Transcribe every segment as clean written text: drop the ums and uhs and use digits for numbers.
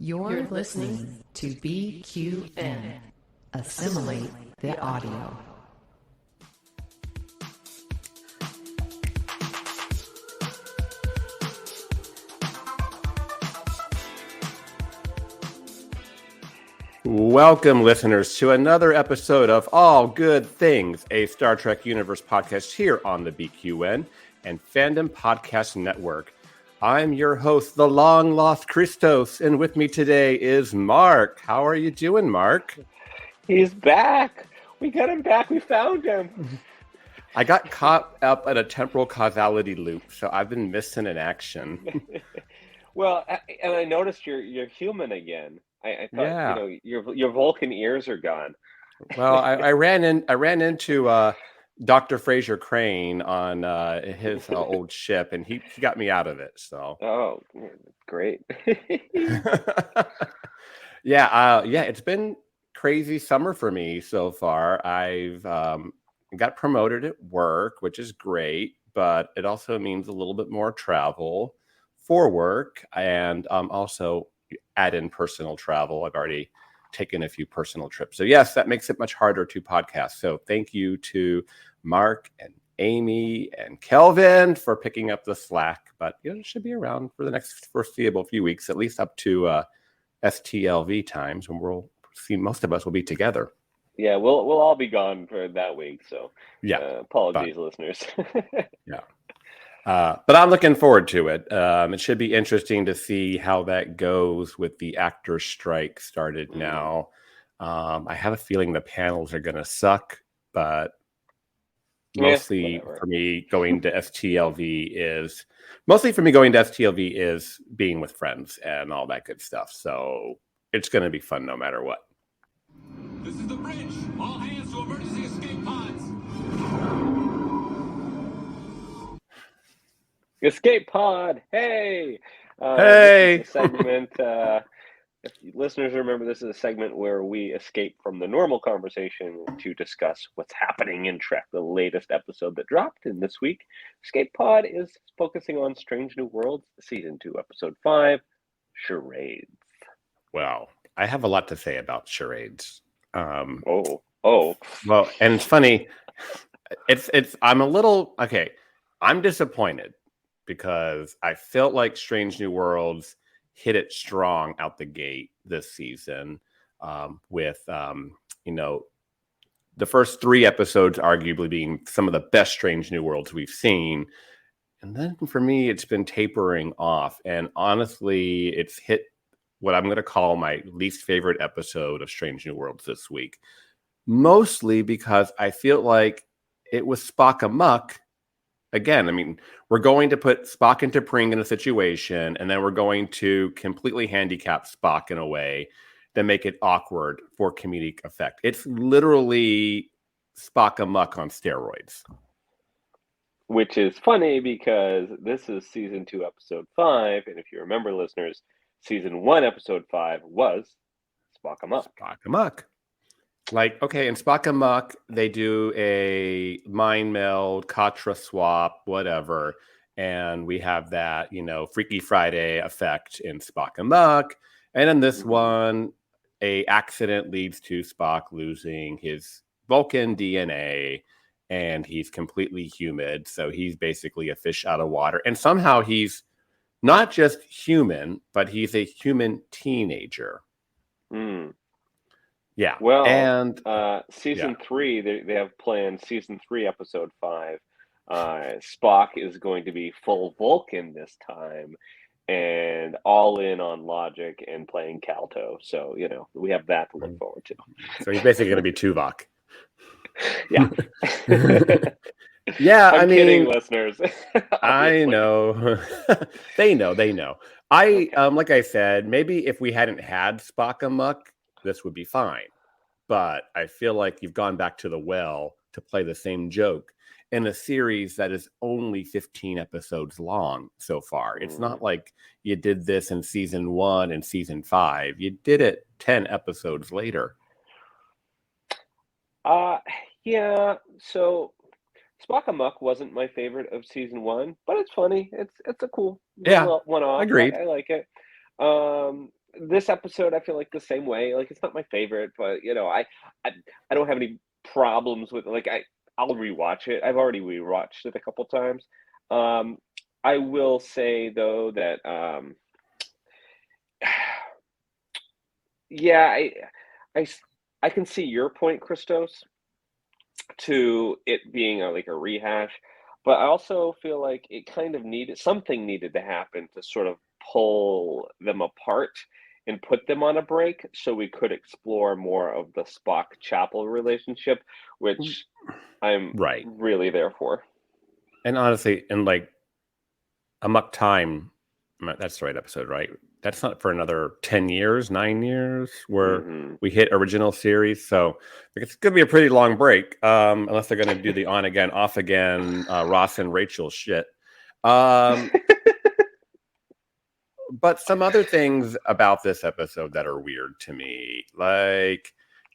You're listening to BQN. Assimilate the audio. Welcome, listeners, to another episode of All Good Things, a Star Trek Universe podcast here on the BQN and Fandom Podcast Network. I'm your host, the long-lost Christos, and with me today is Mark. How are you doing, Mark? He's back. We got him back. We found him. I got caught up in a temporal causality loop, so I've been missing in action. Well, and I noticed you're human again. I thought, Yeah. your Vulcan ears are gone. Well, I ran into Dr. Fraser Crane on his old ship, and he got me out of it. So. Oh, great. Yeah, it's been crazy summer for me so far. I've got promoted at work, which is great, but it also means a little bit more travel for work, and also add in personal travel. I've already taken a few personal trips. So yes, that makes it much harder to podcast. So thank you to Mark and Amy and Kelvin for picking up the slack, but it should be around for the next foreseeable few weeks, at least up to STLV times when we'll see most of us will be together. Yeah, we'll all be gone for that week. So yeah, apologies, listeners. Yeah. But I'm looking forward to it. It should be interesting to see how that goes with the actor strike started now. I have a feeling the panels are going to suck, but mostly for me going to STLV is being with friends and all that good stuff. So it's going to be fun no matter what. This is the bridge. All hands to emergency escape pods. Escape pod. Hey. Hey. This is a segment. If listeners remember, this is a segment where we escape from the normal conversation to discuss what's happening in Trek, the latest episode that dropped. And this week, Escape Pod is focusing on Strange New Worlds, Season 2, Episode 5, Charades. Well, I have a lot to say about charades. Oh. Well, and it's funny. I'm a little, okay, I'm disappointed because I felt like Strange New Worlds hit it strong out the gate this season with, the first 3 episodes arguably being some of the best Strange New Worlds we've seen. And then for me, it's been tapering off. And honestly, it's hit what I'm going to call my least favorite episode of Strange New Worlds this week. Mostly because I feel like it was Spock amok. Again, I mean, we're going to put Spock into Pring in a situation, and then we're going to completely handicap Spock in a way that make it awkward for comedic effect. It's literally Spock amok on steroids. Which is funny because this is Season 2, Episode 5, and if you remember, listeners, Season 1, Episode 5 was Spock amok. Spock amok. Like, okay, in Spock amok, they do a mind meld, Katra swap, whatever. And we have that, Freaky Friday effect in Spock amok. And in this one, a accident leads to Spock losing his Vulcan DNA. And he's completely humid. So he's basically a fish out of water. And somehow he's not just human, but he's a human teenager. Yeah. Well, and Season 3, they have planned Season 3, Episode 5. Spock is going to be full Vulcan this time and all in on logic and playing Calto. So, we have that to look forward to. So he's basically going to be Tuvok. Yeah. Yeah, I'm kidding, listeners. I know. They know. Like I said, maybe if we hadn't had Spock amok, this would be fine. But I feel like you've gone back to the well to play the same joke in a series that is only 15 episodes long so far. It's not like you did this in Season 1 and Season 5. You did it 10 episodes later. Yeah, so Spock amok wasn't my favorite of Season 1, but it's funny. It's a cool one-off. Agreed. I like it. this episode, I feel like the same way. Like, it's not my favorite, but I don't have any problems with it. Like, I'll rewatch it. I've already rewatched it a couple times. I will say though that yeah, I I can see your point, Christos, to it being like a rehash, but I also feel like it kind of something needed to happen to sort of pull them apart and put them on a break so we could explore more of the Spock Chapel relationship, which I'm Right. really there for. And honestly, in like Amok Time, that's the right episode, right? That's not for another 10 years, 9 years, where we hit original series. So it's going to be a pretty long break, unless they're going to do the on again, off again, Ross and Rachel shit. But some other things about this episode that are weird to me, like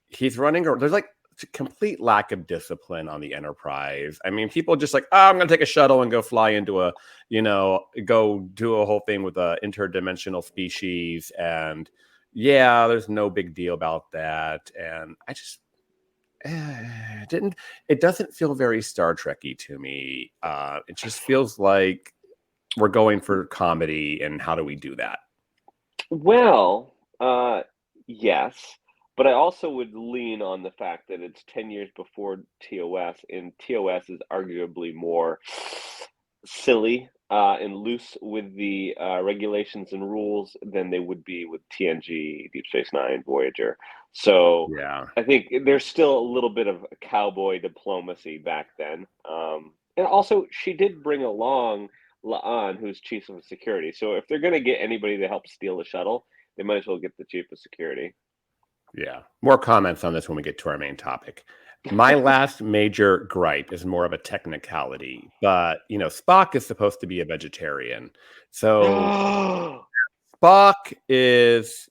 he's running, there's like complete lack of discipline on the Enterprise. I mean, people just like, oh, I'm going to take a shuttle and go fly into go do a whole thing with a interdimensional species. And yeah, there's no big deal about that. And I just it doesn't feel very Star Trek-y to me. It just feels like we're going for comedy. And how do we do that? Well, yes. But I also would lean on the fact that it's 10 years before TOS, and TOS is arguably more silly and loose with the regulations and rules than they would be with TNG, Deep Space Nine, Voyager. So Yeah. I think there's still a little bit of cowboy diplomacy back then. And also, she did bring along La'an, who's chief of security. So if they're going to get anybody to help steal the shuttle, they might as well get the chief of security. Yeah. More comments on this when we get to our main topic. My last major gripe is more of a technicality, but Spock is supposed to be a vegetarian. So Spock is,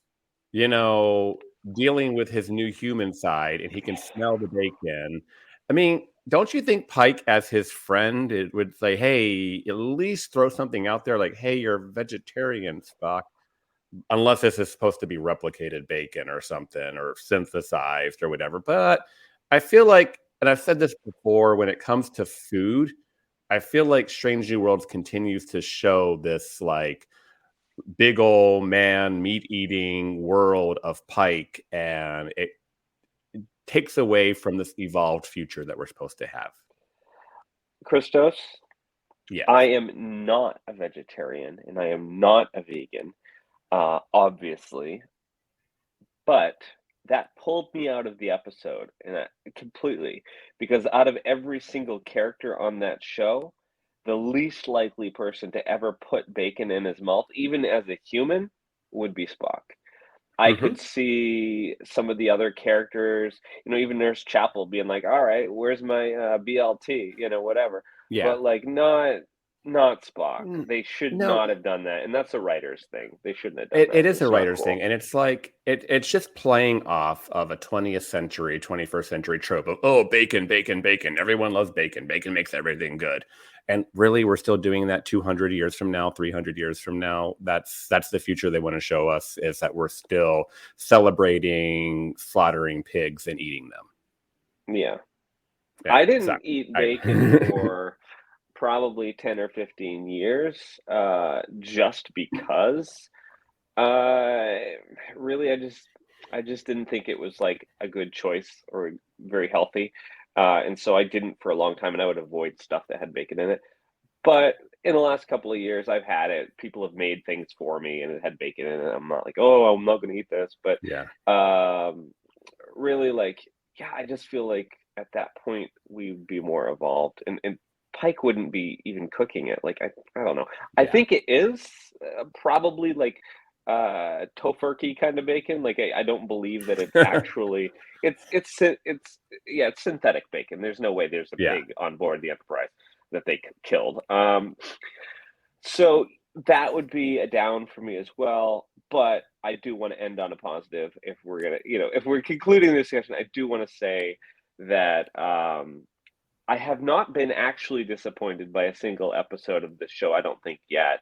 dealing with his new human side and he can smell the bacon. I mean, don't you think Pike, as his friend, it would say, hey, at least throw something out there like, hey, you're vegetarian, Spock. Unless this is supposed to be replicated bacon or something or synthesized or whatever. But I feel like, and I've said this before, when it comes to food, I feel like Strange New Worlds continues to show this like big old man meat eating world of Pike, and it takes away from this evolved future that we're supposed to have. Christos, yeah, I am not a vegetarian and I am not a vegan. Obviously, but that pulled me out of the episode and completely, because out of every single character on that show, the least likely person to ever put bacon in his mouth, even as a human, would be Spock. I could see some of the other characters, even Nurse Chapel being like, all right, where's my BLT, whatever. Yeah. But like not Spock. They should not have done that, and that's a writer's thing. They shouldn't have done that. It is a writer's thing, and it's like it's just playing off of a 20th century, 21st century trope of bacon, bacon, bacon. Everyone loves bacon. Bacon makes everything good. And really, we're still doing that 200 years from now, 300 years from now. That's the future they want to show us, is that we're still celebrating slaughtering pigs and eating them. Yeah. I didn't eat bacon for probably 10 or 15 years, just because really I just didn't think it was like a good choice or very healthy, and so I didn't for a long time, and I would avoid stuff that had bacon in it. But in the last couple of years, I've had it. People have made things for me and it had bacon in it. I'm not like, I'm not going to eat this, but really, like, yeah, I just feel like at that point we'd be more evolved, and Pike wouldn't be even cooking it. Like, I don't know. I think it is probably like tofurkey kind of bacon. Like, I don't believe that it's actually it's synthetic bacon. There's no way there's a pig on board the Enterprise that they killed. So that would be a down for me as well. But I do want to end on a positive. If we're gonna, if we're concluding this discussion, I do want to say that I have not been actually disappointed by a single episode of this show. I don't think yet.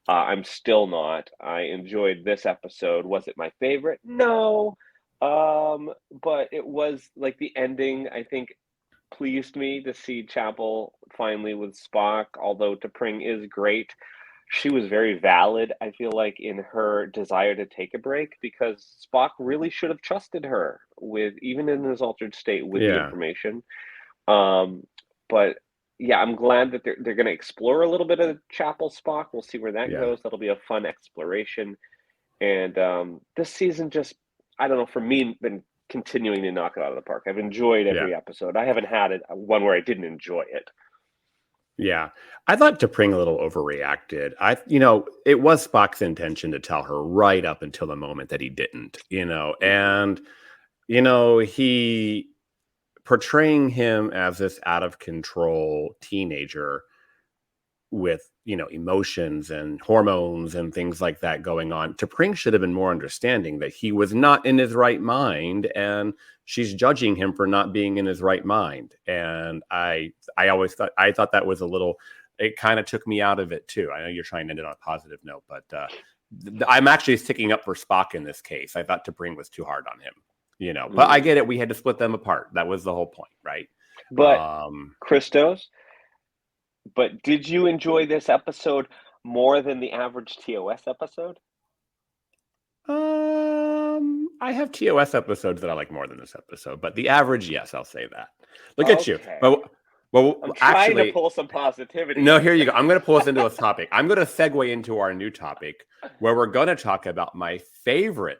I'm still not. I enjoyed this episode. Was it my favorite? No. But it was like the ending, I think, pleased me to see Chapel finally with Spock, although T'Pring is great. She was very valid, I feel like, in her desire to take a break because Spock really should have trusted her with, even in his altered state, with the Yeah. information. But yeah, I'm glad that they're going to explore a little bit of Chapel Spock. We'll see where that Yeah. goes. That'll be a fun exploration. And this season just, I don't know, for me, been continuing to knock it out of the park. I've enjoyed every episode. I haven't had one where I didn't enjoy it. Yeah. I thought T'Pring a little overreacted. It was Spock's intention to tell her right up until the moment that he didn't, and, he portraying him as this out of control teenager with, emotions and hormones and things like that going on. T'Pring should have been more understanding that he was not in his right mind, and she's judging him for not being in his right mind. And I thought that was a little, it kind of took me out of it too. I know you're trying to end it on a positive note, but I'm actually sticking up for Spock in this case. I thought T'Pring was too hard on him, but I get it. We had to split them apart. That was the whole point, right? But Christos, but did you enjoy this episode more than the average TOS episode? I have TOS episodes that I like more than this episode, but the average, yes, I'll say that. Look at you. Well, I'm trying to pull some positivity. No, here you go. I'm going to pull us into a topic. I'm going to segue into our new topic where we're going to talk about my favorite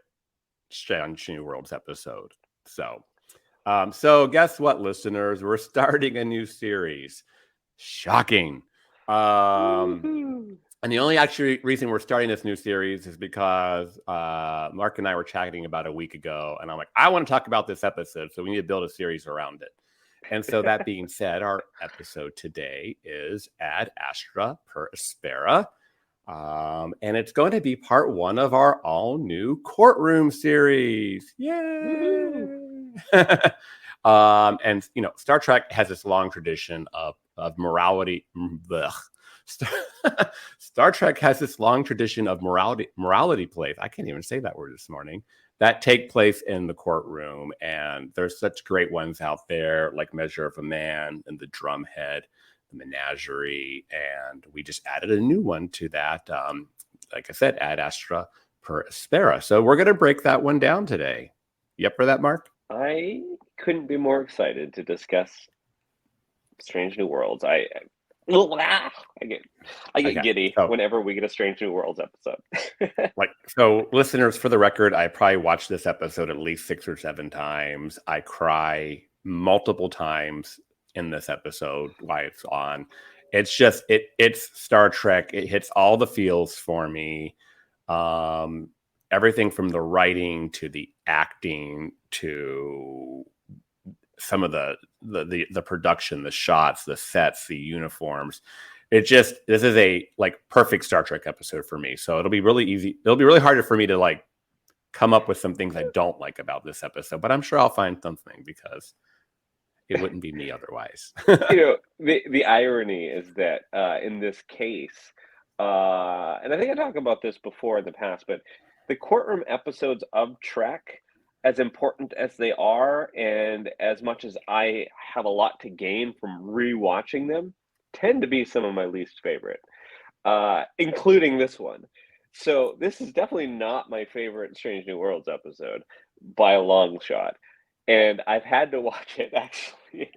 Strange New Worlds episode. So guess what, listeners? We're starting a new series. Shocking. And the only actually reason we're starting this new series is because Mark and I were chatting about a week ago, and I'm like, I want to talk about this episode, so we need to build a series around it. And so that being said, our episode today is Ad Astra per Aspera. And it's going to be part 1 of our all new Courtroom series. Yay! And Star Trek has this long tradition of morality. Star Trek has this long tradition of morality plays. I can't even say that word this morning. That take place in the courtroom, and there's such great ones out there, like Measure of a Man and The Drumhead, The Menagerie, and we just added a new one to that. Like I said, Ad Astra per Aspera. So we're going to break that one down today. You up for that, Mark? I couldn't be more excited to discuss Strange New Worlds. I get giddy whenever we get a Strange New Worlds episode. So listeners, for the record, I probably watched this episode at least 6 or 7 times. I cry multiple times in this episode while it's on. It's just, it's Star Trek. It hits all the feels for me. Everything from the writing to the acting to some of the production, the shots, the sets, the uniforms. This is a perfect Star Trek episode for me. So it'll be really easy. It'll be really hard for me to come up with some things I don't like about this episode, but I'm sure I'll find something because it wouldn't be me otherwise. The irony is that in this case, and I think I talked about this before in the past, but the Courtroom episodes of Trek, as important as they are, and as much as I have a lot to gain from rewatching them, tend to be some of my least favorite, including this one. So this is definitely not my favorite Strange New Worlds episode by a long shot. And I've had to watch it actually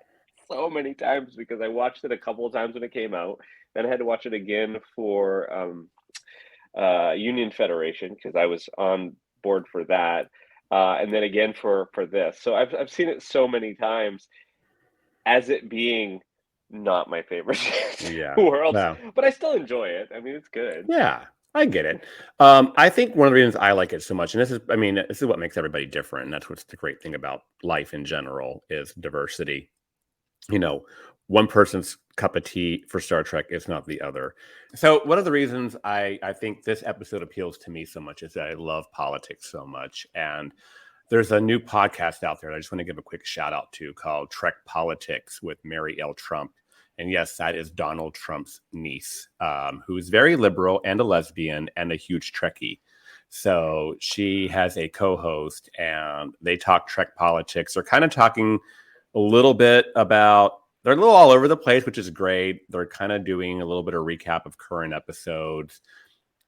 so many times because I watched it a couple of times when it came out. Then I had to watch it again for Union Federation because I was on board for that. And then again for this. So I've seen it so many times as it being not my favorite world, but I still enjoy it. I mean, it's good. Yeah, I get it. I think one of the reasons I like it so much, and this is what makes everybody different. And that's what's the great thing about life in general is diversity. One person's cup of tea for Star Trek is not the other. So one of the reasons I think this episode appeals to me so much is that I love politics so much. And there's a new podcast out there that I just want to give a quick shout out to called Trek Politics with Mary L. Trump. And yes, that is Donald Trump's niece, who's very liberal and a lesbian and a huge Trekkie. So she has a co-host and they talk Trek politics. They're kind of talking a little bit about, they're a little all over the place, which is great. They're kind of doing a little bit of recap of current episodes.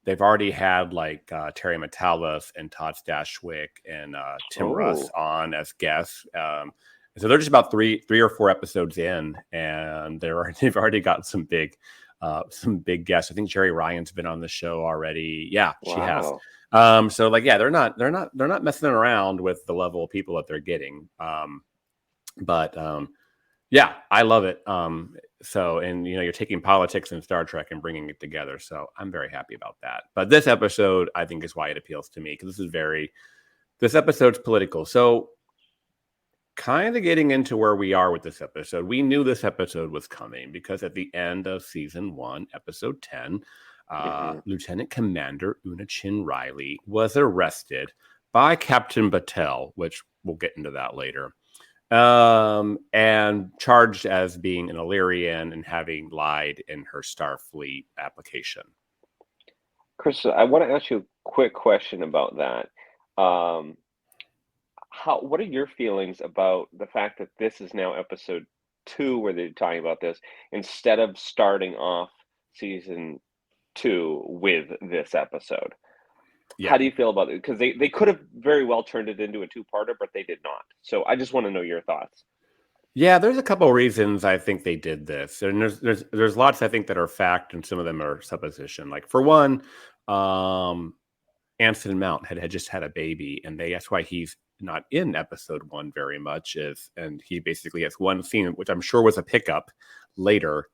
They've already had like Terry Matalas and Todd Stashwick and Tim Russ on as guests. So they're just about three or four episodes in, and they've already got some big guests. I think Jerry Ryan's been on the show already. Yeah, she has. So like, yeah, they're not messing around with the level of people that they're getting. Yeah, I love it. So, and you're taking politics and Star Trek and bringing it together. So I'm very happy about that. But this episode, I think, is why it appeals to me, because this episode's political. So kind of getting into where we are with this episode, we knew this episode was coming because at the end of season 1, episode 10, Lieutenant Commander Una Chin Riley was arrested by Captain Battelle, which we'll get into that later, and charged as being an Illyrian and having lied in her Starfleet application. Chris, I want to ask you a quick question about that. What are your feelings about the fact that this is now episode 2 where they're talking about this instead of starting off season 2 with this episode? Yeah. How do you feel about it? Because they could have very well turned it into a 2-parter, but they did not. So I just want to know your thoughts. Yeah, there's a couple of reasons I think they did this, and there's lots I think that are fact, and some of them are supposition. Like for one, Anson Mount had just had a baby, and that's why he's not in episode 1 very much. And he basically has one scene, which I'm sure was a pickup later,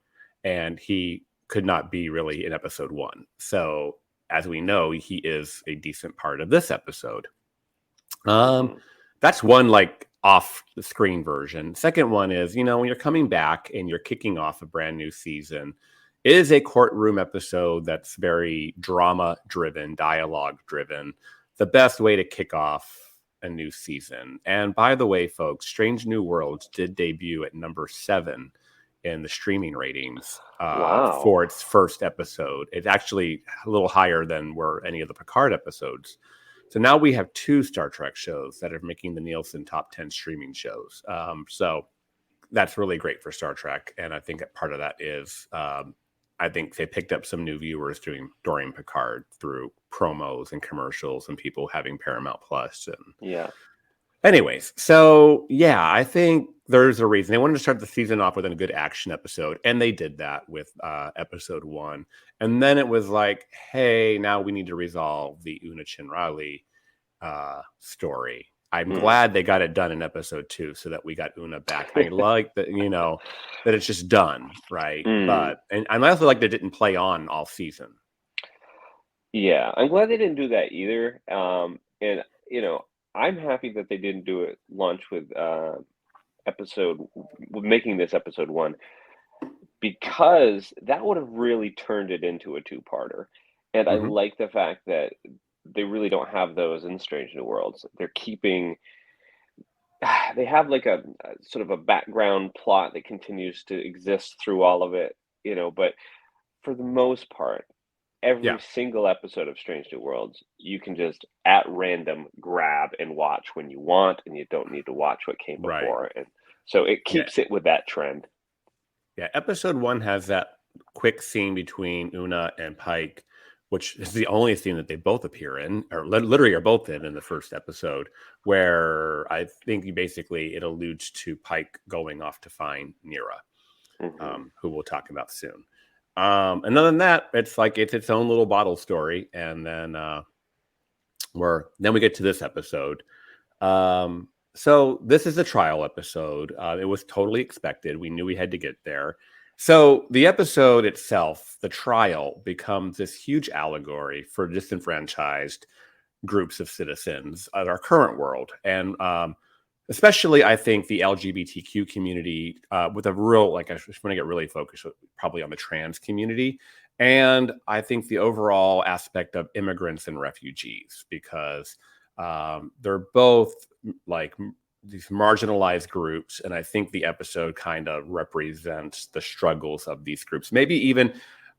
and he could not be really in episode 1. So as we know, he is a decent part of this episode. That's one like off the screen version. Second one is, when you're coming back and you're kicking off a brand new season, it is a courtroom episode that's very drama driven, dialogue driven. The best way to kick off a new season. And by the way, folks, Strange New Worlds did debut at number 7 in the streaming ratings for its first episode. It's actually a little higher than were any of the Picard episodes. So now we have 2 Star Trek shows that are making the Nielsen top 10 streaming shows. So that's really great for Star Trek. And I think that part of that is, I think they picked up some new viewers during Picard through promos and commercials and people having Paramount Plus. And anyways, so yeah, I think there's a reason they wanted to start the season off with a good action episode, and they did that with episode 1. And then it was like, hey, now we need to resolve the Una Chin Riley story. I'm glad they got it done in episode 2 so that we got Una back. I like that, that it's just done, right? And I also like that it didn't play on all season. Yeah, I'm glad they didn't do that either. And I'm happy that they didn't do it launch with making this episode 1, because that would have really turned it into a 2-parter. And I like the fact that they really don't have those in Strange New Worlds. They have like a sort of a background plot that continues to exist through all of it, but for the most part, every single episode of Strange New Worlds, you can just at random grab and watch when you want, and you don't need to watch what came before. And so it keeps it with that trend. Yeah, episode 1 has that quick scene between Una and Pike, which is the only scene that they both appear in, or literally are both in the first episode, where I think it alludes to Pike going off to find Nira, who we'll talk about soon. And other than that, it's its own little bottle story. And then we get to this episode. So this is a trial episode. It was totally expected. We knew we had to get there. So the episode itself, the trial, becomes this huge allegory for disenfranchised groups of citizens of our current world. And especially, I think, the LGBTQ community with a real, I just want to get really focused probably on the trans community. And I think the overall aspect of immigrants and refugees, because they're both these marginalized groups, and I think the episode kind of represents the struggles of these groups. Maybe even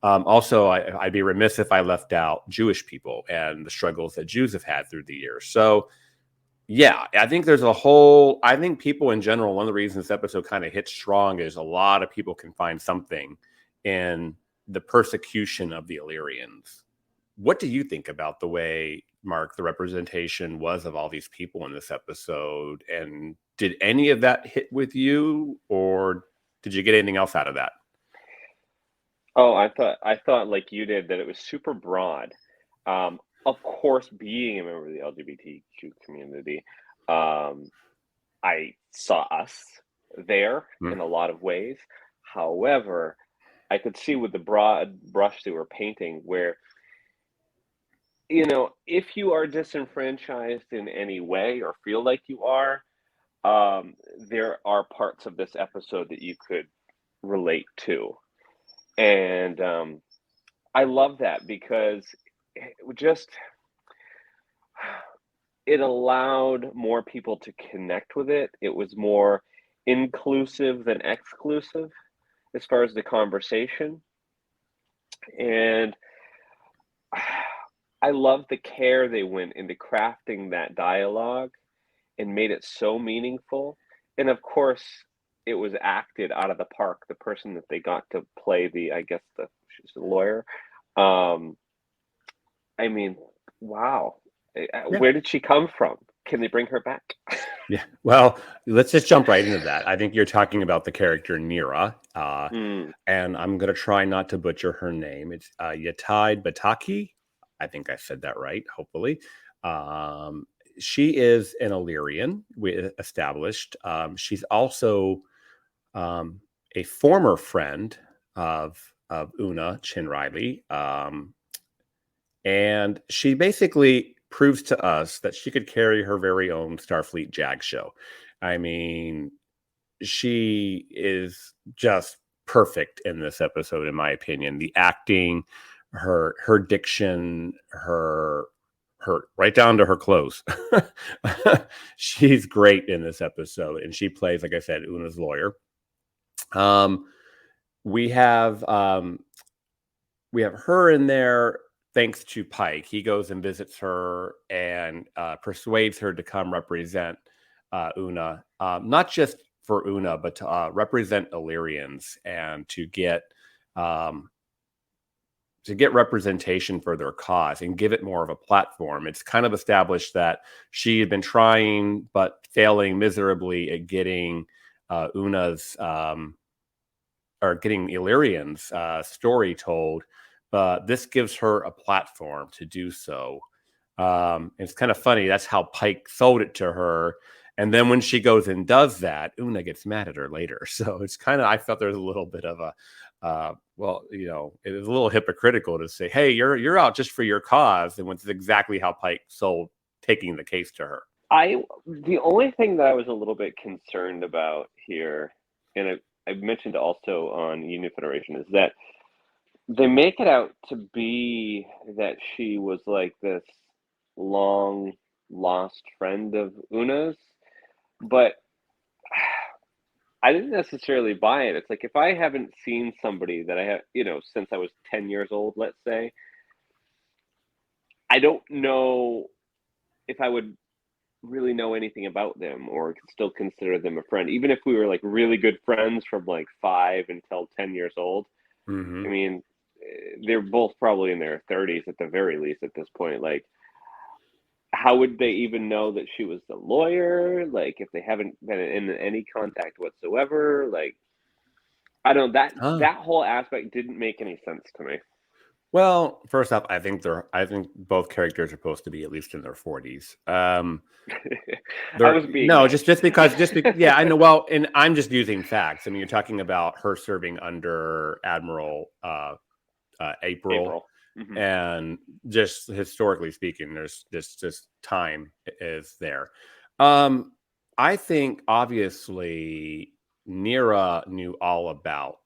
also, I'd be remiss if I left out Jewish people and the struggles that Jews have had through the years. So, yeah, I think I think people in general, one of the reasons this episode kind of hits strong is a lot of people can find something in the persecution of the Illyrians. What do you think about the way, Mark, the representation was of all these people in this episode? And did any of that hit with you, or did you get anything else out of that? Oh, I thought like you did that it was super broad. Of course, being a member of the LGBTQ community, I saw us there in a lot of ways. However, I could see with the broad brush they were painting where, if you are disenfranchised in any way or feel like you are, there are parts of this episode that you could relate to. And I love that because it allowed more people to connect with it. It was more inclusive than exclusive as far as the conversation. And I love the care they went into crafting that dialogue and made it so meaningful. And of course, it was acted out of the park. The person that they got to play she's the lawyer. I mean, wow. Yeah. Where did she come from? Can they bring her back? Yeah. Well, let's just jump right into that. I think you're talking about the character Nira, and I'm going to try not to butcher her name. It's Yatai Bataki. I think I said that right, hopefully. She is an Illyrian, we established. She's also a former friend of Una Chin Riley. And she basically proves to us that she could carry her very own Starfleet Jag show. I mean, she is just perfect in this episode, in my opinion. The acting, her diction, her right down to her clothes. She's great in this episode, and she plays, like I said, Una's lawyer. We have her in there thanks to Pike. He goes and visits her and persuades her to come represent Una, not just for Una, but to represent Illyrians and to get representation for their cause and give it more of a platform. It's kind of established that she had been trying but failing miserably at getting Una's or getting Illyrian's story told. But this gives her a platform to do so. It's kind of funny. That's how Pike sold it to her. And then when she goes and does that, Una gets mad at her later. So it's kind of, I felt there's a little bit of a, it was a little hypocritical to say, hey, you're out just for your cause. And it's exactly how Pike sold taking the case to her. The only thing that I was a little bit concerned about here, and I mentioned also on Union Federation, is that they make it out to be that she was like this long lost friend of Una's, but I didn't necessarily buy it. It's like, if I haven't seen somebody that I have, since I was 10 years old, let's say, I don't know if I would really know anything about them or still consider them a friend, even if we were like really good friends from like 5 until 10 years old. Mm-hmm. I mean, they're both probably in their 30s at the very least at this point. Like, how would they even know that she was the lawyer? Like, if they haven't been in any contact whatsoever? Like, I don't know, that whole aspect didn't make any sense to me. Well, first off, I think both characters are supposed to be at least in their 40s. Yeah, I know. Well, and I'm just using facts. I mean, you're talking about her serving under Admiral April. Mm-hmm. And just historically speaking, there's just time is there. I think obviously Nira knew all about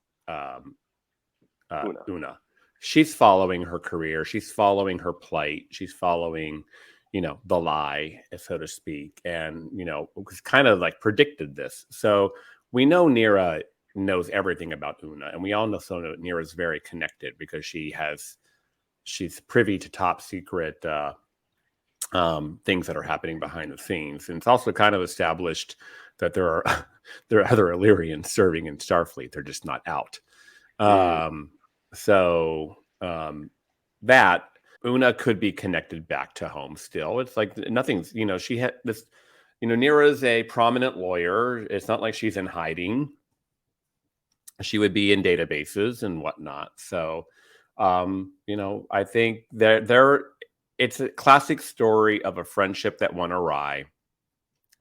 Una. She's following her career. She's following her plight. She's following, the lie, so to speak, and was kind of like predicted this. So we know Nira knows everything about Una, and we all know Nira is very connected because she's privy to top secret things that are happening behind the scenes, and it's also kind of established that there are other Illyrians serving in Starfleet. They're just not out. That Una could be connected back to home still. It's like nothing's, she had this, Nira's a prominent lawyer. It's not like she's in hiding. She would be in databases and whatnot. So, I think it's a classic story of a friendship that went awry,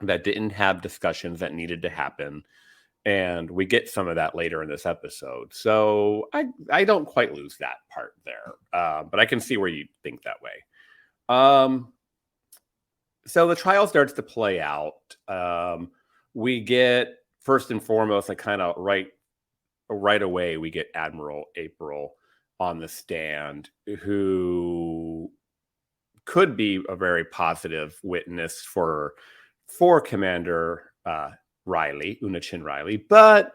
that didn't have discussions that needed to happen. And we get some of that later in this episode. So I don't quite lose that part there. But I can see where you think that way. So the trial starts to play out. We get, first and foremost, like kind of right away, we get Admiral April on the stand, who could be a very positive witness for Commander Riley, Una Chin Riley, but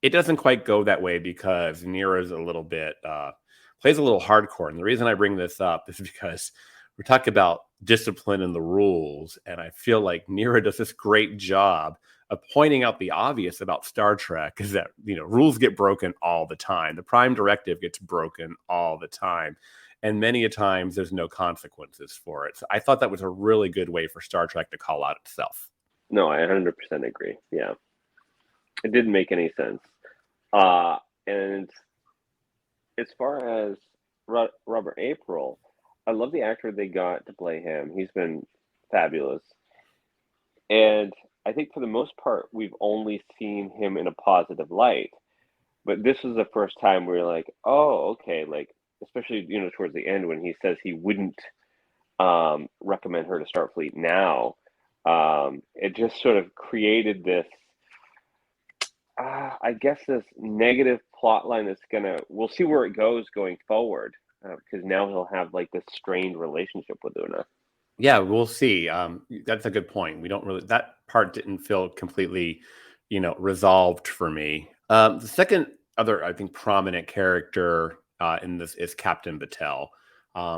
it doesn't quite go that way because Nira's a little bit plays a little hardcore. And the reason I bring this up is because we're talking about discipline and the rules, and I feel like Nira does this great job of pointing out the obvious about Star Trek, is that rules get broken all the time. The Prime Directive gets broken all the time, and many a times there's no consequences for it. So I thought that was a really good way for Star Trek to call out itself. No, I 100% agree. Yeah. It didn't make any sense. And as far as Robert April, I love the actor they got to play him. He's been fabulous. And I think for the most part, we've only seen him in a positive light. But this was the first time we were like, oh, okay. Like, especially, towards the end when he says he wouldn't recommend her to Starfleet now. It just sort of created this, I guess, this negative plot line that's we'll see where it goes going forward, because now he'll have like this strained relationship with Una. Yeah, we'll see. That's a good point. We don't really, that part didn't feel completely, resolved for me. The second other, I think, prominent character in this is Captain Battelle.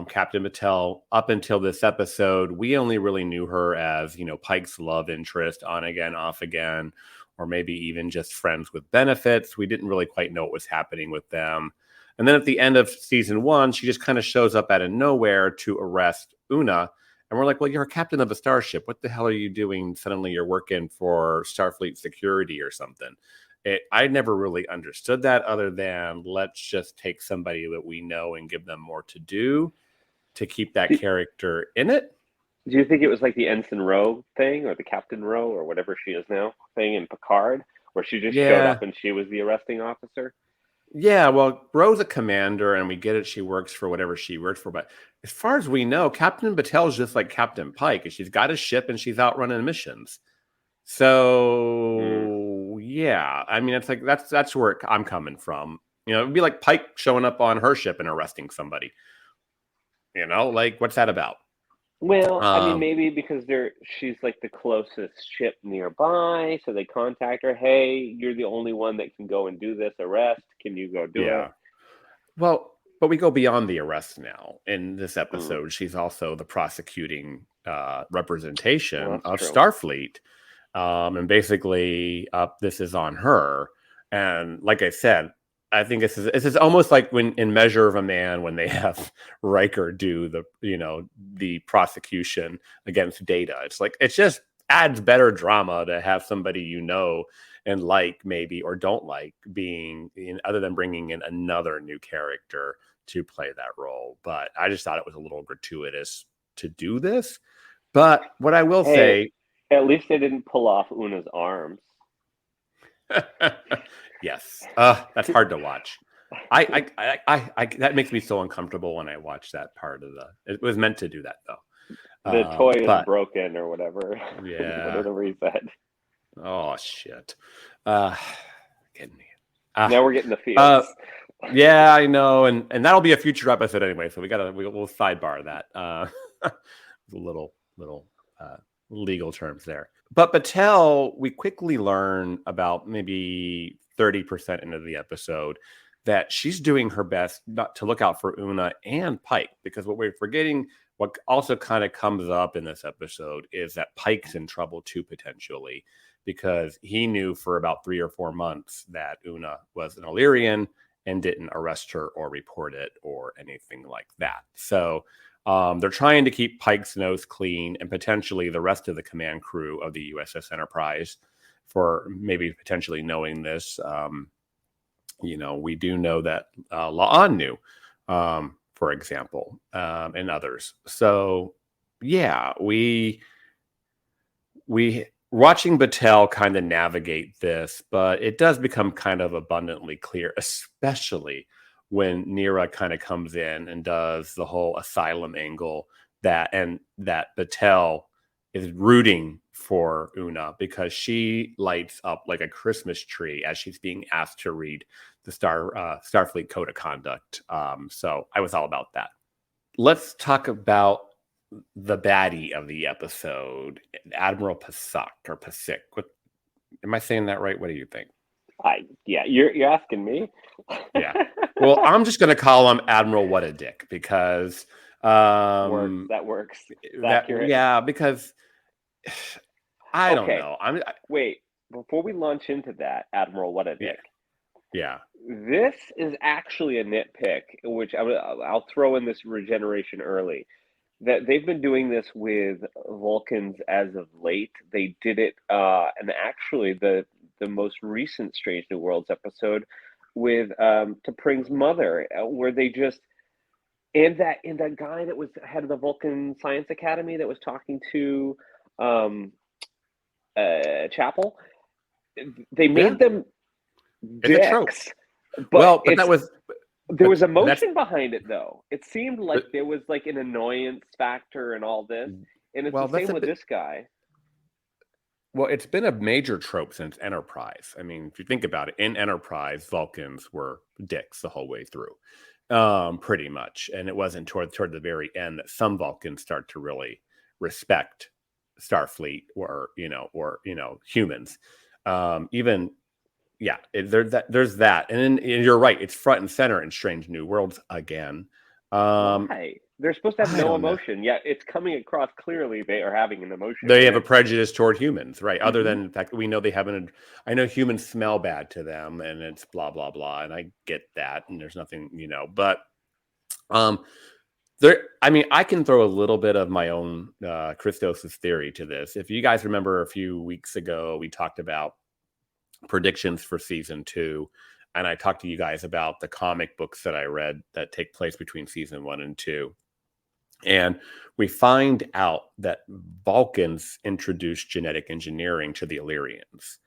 Captain Battelle, up until this episode, we only really knew her as, Pike's love interest, on again, off again, or maybe even just friends with benefits. We didn't really quite know what was happening with them. And then at the end of season 1, she just kind of shows up out of nowhere to arrest Una. And we're like, well, you're a captain of a starship. What the hell are you doing? Suddenly you're working for Starfleet security or something. I never really understood that, other than let's just take somebody that we know and give them more to do to keep that character in it. Do you think it was like the Ensign Rowe thing, or the Captain Rowe, or whatever she is now, thing in Picard, where she just showed up and she was the arresting officer? Yeah, well, Rowe's a commander, and we get it. She works for whatever she works for. But as far as we know, Captain Battelle's just like Captain Pike. She's got a ship, and she's out running missions. So, yeah, I mean, it's like that's where I'm coming from. It'd be like Pike showing up on her ship and arresting somebody. Like, what's that about? Well, I mean, maybe because she's like the closest ship nearby, so they contact her. Hey, you're the only one that can go and do this arrest. Can you go do it? Well, but we go beyond the arrest now. In this episode, she's also the prosecuting representation of Starfleet. And basically, this is on her. And like I said, I think this is almost like when in Measure of a Man, when they have Riker do the prosecution against Data. It's like, it just adds better drama to have somebody and like, maybe, or don't like, being in, other than bringing in another new character to play that role. But I just thought it was a little gratuitous to do this. But what I will say, at least they didn't pull off Una's arms. Yes, that's hard to watch. I that makes me so uncomfortable when I watch that part of it was meant to do that though. The toy is broken or whatever. Yeah. Whatever he said. Oh shit. Kidding me. Now we're getting the feels. Yeah, I know, and that'll be a future episode anyway. So we'll sidebar that. little legal terms there. But Battelle, we quickly learn about maybe 30% into the episode that she's doing her best not to look out for Una and Pike, because what we're forgetting, what also kind of comes up in this episode, is that Pike's in trouble too, potentially, because he knew for about 3 or 4 months that Una was an Illyrian and didn't arrest her or report it or anything like that. So they're trying to keep Pike's nose clean, and potentially the rest of the command crew of the USS Enterprise for maybe potentially knowing this. We do know that La'an knew, for example, and others. So, yeah, we watching Battelle kind of navigate this, but it does become kind of abundantly clear, especially when Neera kind of comes in and does the whole asylum angle, that Battelle is rooting for Una because she lights up like a Christmas tree as she's being asked to read the Starfleet Code of Conduct. So I was all about that. Let's talk about the baddie of the episode, Admiral Pasak or Pasik. Am I saying that right? What do you think? You're asking me. Yeah. Well, I'm just going to call him Admiral What a Dick because that works. Yeah, because I don't know. Wait, before we launch into that, Admiral What a Dick. Yeah. This is actually a nitpick, which I'll throw in this regeneration early. That they've been doing this with Vulcans as of late. They did it, and actually the most recent Strange New Worlds episode with T'Pring's mother, where they just and that guy that was head of the Vulcan Science Academy that was talking to Chapel, they made them dicks. But there was emotion behind it, though. It seemed like there was like an annoyance factor and all this, and it's the same with this guy. Well, it's been a major trope since Enterprise. I mean, if you think about it, in Enterprise, Vulcans were dicks the whole way through, pretty much. And it wasn't toward the very end that some Vulcans start to really respect Starfleet or humans. There's that, and you're right. It's front and center in Strange New Worlds again. Why? They're supposed to have no emotion, yet it's coming across clearly they are having an emotion. They have a prejudice toward humans, right? Mm-hmm. Other than the fact that we know they haven't. I know humans smell bad to them, and it's blah blah blah, and I get that, and there's nothing, but there. I mean, I can throw a little bit of my own Christos' theory to this. If you guys remember, a few weeks ago, we talked about predictions for season 2. And I talked to you guys about the comic books that I read that take place between season 1 and 2. And we find out that Vulcans introduced genetic engineering to the Illyrians.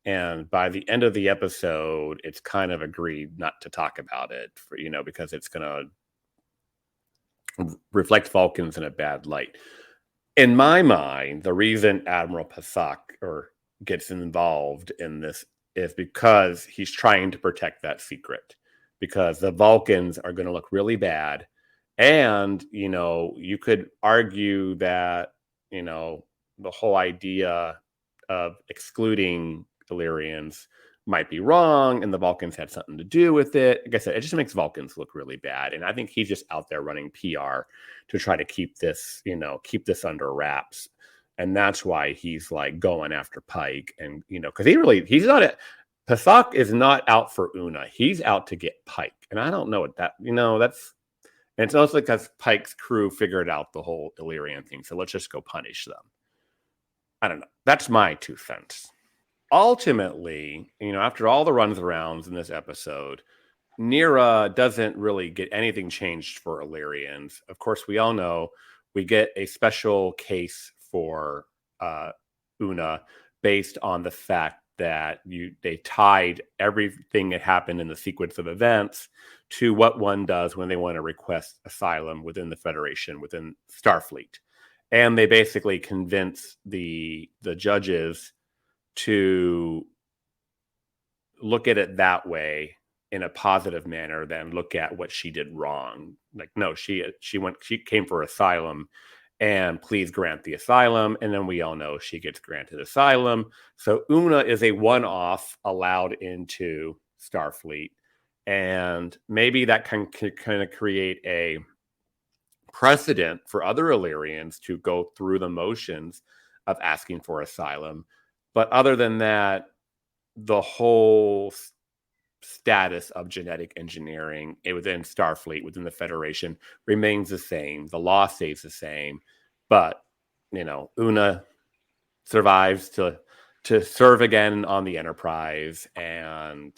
And by the end of the episode, it's kind of agreed not to talk about it because it's going to reflect Vulcans in a bad light. In my mind, the reason Admiral Pasak gets involved in this is because he's trying to protect that secret, because the Vulcans are going to look really bad. And, you could argue that, the whole idea of excluding Illyrians might be wrong and the Vulcans had something to do with it. Like I said, it just makes Vulcans look really bad. And I think he's just out there running PR to try to keep this under wraps. And that's why he's like going after Pike, and because he's not Pasak is not out for Una. He's out to get Pike, and I don't know what that that's. And it's also because Pike's crew figured out the whole Illyrian thing, so let's just go punish them. I don't know. That's my 2 cents. Ultimately, after all the runs arounds in this episode, Neera doesn't really get anything changed for Illyrians. Of course, we all know we get a special case for Una based on the fact that they tied everything that happened in the sequence of events to what one does when they want to request asylum within the Federation, within Starfleet. And they basically convince the judges to look at it that way in a positive manner than look at what she did wrong. Like, no, she came for asylum, and please grant the asylum. And then we all know she gets granted asylum. So Una is a one-off allowed into Starfleet. And maybe that can kind of create a precedent for other Illyrians to go through the motions of asking for asylum. But other than that, the whole status of genetic engineering within Starfleet, within the Federation, remains the same. The law stays the same. But, Una survives to serve again on the Enterprise, and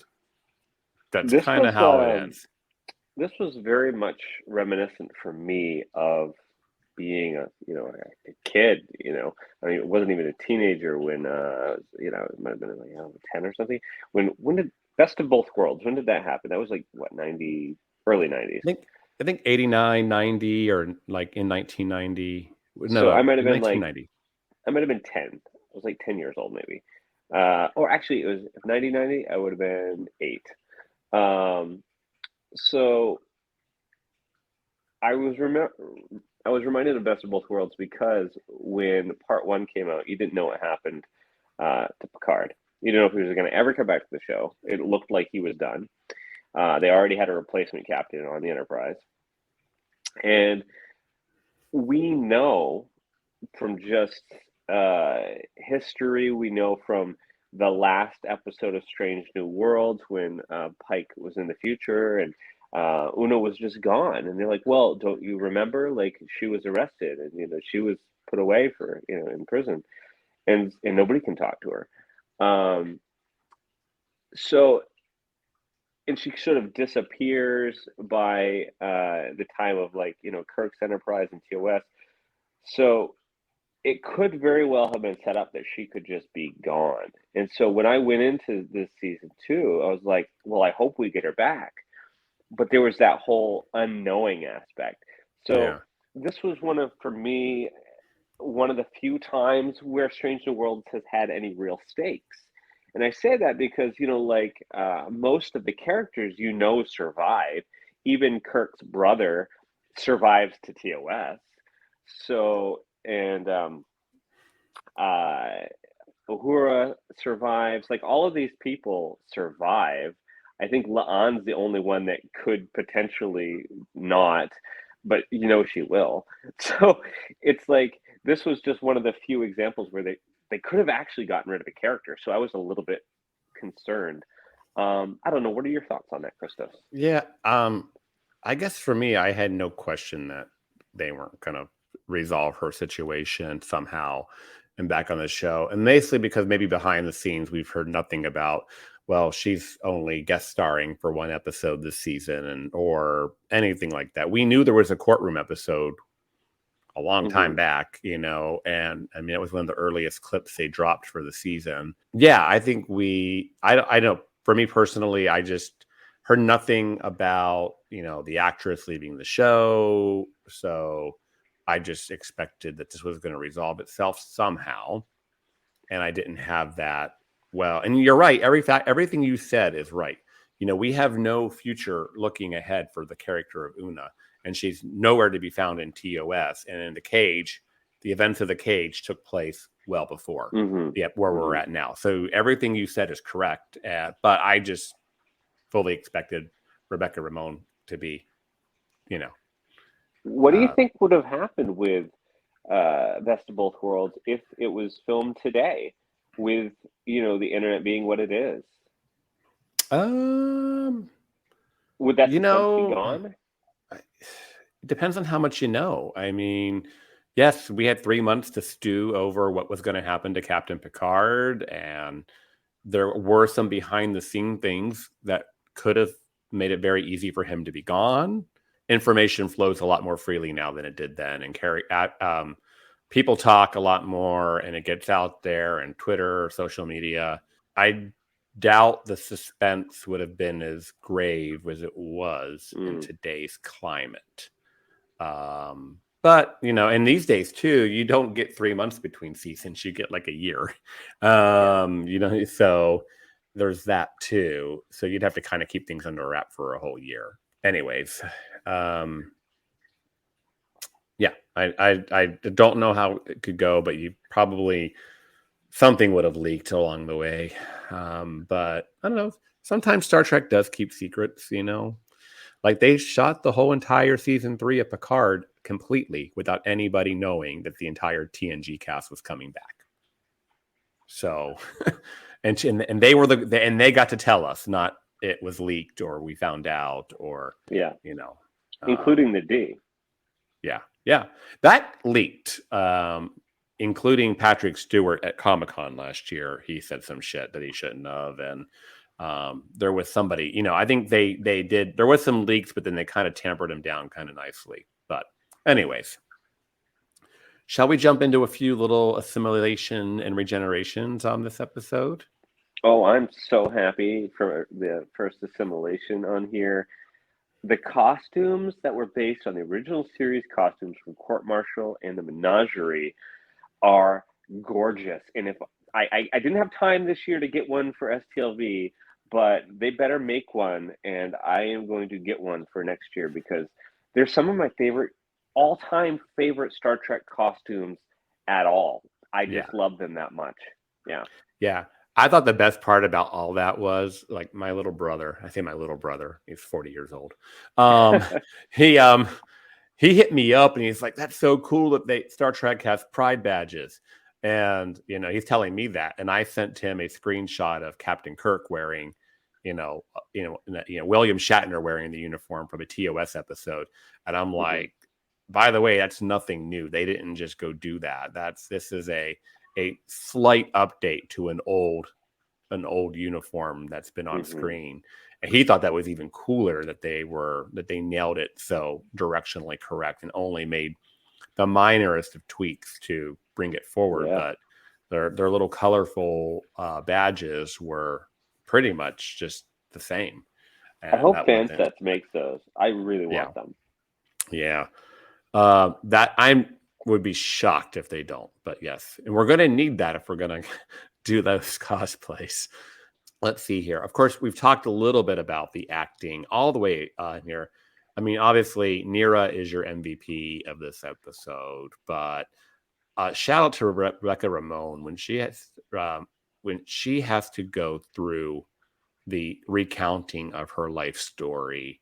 that's kind of how it ends. This was very much reminiscent for me of being a kid. I mean, it wasn't even a teenager when it might have been like 10 or something. When did Best of Both Worlds? When did that happen? That was like what, early 90s. I think 89, 90, or like in 1990. No, so I might have been 1990. I might have been 10. I was like 10 years old maybe. Or actually, it was 1990. I would have been 8. So I was reminded of Best of Both Worlds because when part 1 came out, you didn't know what happened to Picard. You didn't know if he was going to ever come back to the show. It looked like he was done. They already had a replacement captain on the Enterprise. And we know from just history, we know from the last episode of Strange New Worlds when Pike was in the future and Una was just gone. And they're like, well, don't you remember? Like, she was arrested and, she was put away for, in prison. And nobody can talk to her. And she sort of disappears by the time of Kirk's Enterprise and TOS. So it could very well have been set up that she could just be gone. And so when I went into this season 2, I was like, well, I hope we get her back. But there was that whole unknowing aspect. So This was for me, one of the few times where Strange New Worlds has had any real stakes. And I say that because, most of the characters, survive. Even Kirk's brother survives to TOS. So, and Uhura survives. Like, all of these people survive. I think La'an's the only one that could potentially not, but she will. So it's like, this was just one of the few examples where they could have actually gotten rid of a character. So I was a little bit concerned. I don't know. What are your thoughts on that, Christos? Yeah. I guess for me, I had no question that they weren't going to resolve her situation somehow and back on the show. And basically because maybe behind the scenes, we've heard nothing about, well, she's only guest starring for one episode this season or anything like that. We knew there was a Courtroom episode a long time back, and I mean, it was one of the earliest clips they dropped for the season. Yeah, I think I know, for me personally, I just heard nothing about, the actress leaving the show. So I just expected that this was going to resolve itself somehow. And I didn't have that. Well, and you're right. Everything you said is right. We have no future looking ahead for the character of Una. And she's nowhere to be found in TOS. And in the Cage, the events of the Cage took place well before where we're at now. So everything you said is correct. But I just fully expected Rebecca Ramon to be, What do you think would have happened with Best of Both Worlds if it was filmed today with, the internet being what it is? Would that be gone? It depends on how much you know. I mean, yes, we had 3 months to stew over what was going to happen to Captain Picard, and there were some behind the scene things that could have made it very easy for him to be gone. Information flows a lot more freely now than it did then, and people talk a lot more, and it gets out there, and Twitter, social media. I doubt the suspense would have been as grave as it was in today's climate. But, in these days too, you don't get 3 months between seasons. You get like a year, so there's that too. So you'd have to kind of keep things under wrap for a whole year. Anyways. Yeah. I don't know how it could go, but you probably something would have leaked along the way. But I don't know. Sometimes Star Trek does keep secrets, Like they shot the whole entire season 3 of Picard completely without anybody knowing that the entire TNG cast was coming back. So, and they were and they got to tell us, not it was leaked or we found out or including the D. Yeah, that leaked. Including Patrick Stewart at Comic-Con last year. He said some shit that he shouldn't have, and there was somebody, I think they did. There was some leaks, but then they kind of tampered him down kind of nicely. But anyways, shall we jump into a few little assimilation and regenerations on this episode? Oh, I'm so happy for the first assimilation on here. The costumes that were based on the original series costumes from Court Martial and the Menagerie are gorgeous. And if I didn't have time this year to get one for STLV, but they better make one, and I am going to get one for next year because they're some of my all-time favorite Star Trek costumes at all. I just love them that much. Yeah. I thought the best part about all that was like my little brother. I say my little brother. He's 40 years old. He hit me up and he's like, "That's so cool that Star Trek has pride badges." And, he's telling me that. And I sent him a screenshot of Captain Kirk wearing, William Shatner wearing the uniform from a TOS episode. And I'm like, by the way, that's nothing new. They didn't just go do that. This is a slight update to an old uniform that's been on screen. And he thought that was even cooler that they nailed it so directionally correct and only made the minorest of tweaks to bring it forward. But their little colorful badges were pretty much just the same. And I hope Fansets makes those. I really want them. Yeah. That I would be shocked if they don't, but yes. And we're going to need that if we're going to do those cosplays. Let's see here. Of course, we've talked a little bit about the acting all the way here. I mean, obviously, Nira is your MVP of this episode, but shout out to Rebecca Ramon when she has to go through the recounting of her life story.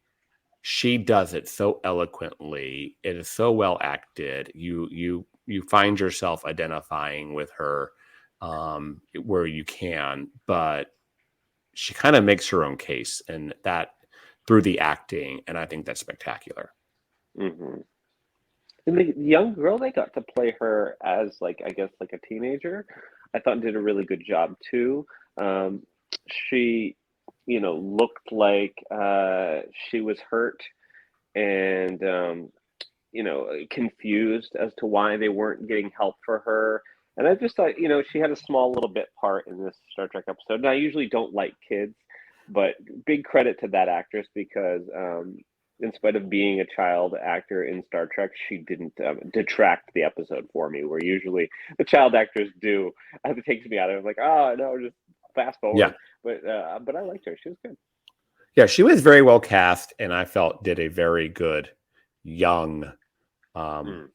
She does it so eloquently. It is so well acted. You find yourself identifying with her where you can, but she kind of makes her own case, and that through the acting, and I think that's spectacular. Mm-hmm. And the young girl they got to play her as, a teenager, I thought did a really good job too. She, looked like she was hurt and, confused as to why they weren't getting help for her. And I just thought, she had a small little bit part in this Star Trek episode. And I usually don't like kids, but big credit to that actress because in spite of being a child actor in Star Trek, she didn't detract the episode for me, where usually the child actors do. It takes me out of it. I'm like, oh, no, just fast forward. Yeah. But I liked her. She was good. Yeah, she was very well cast, and I felt did a very good young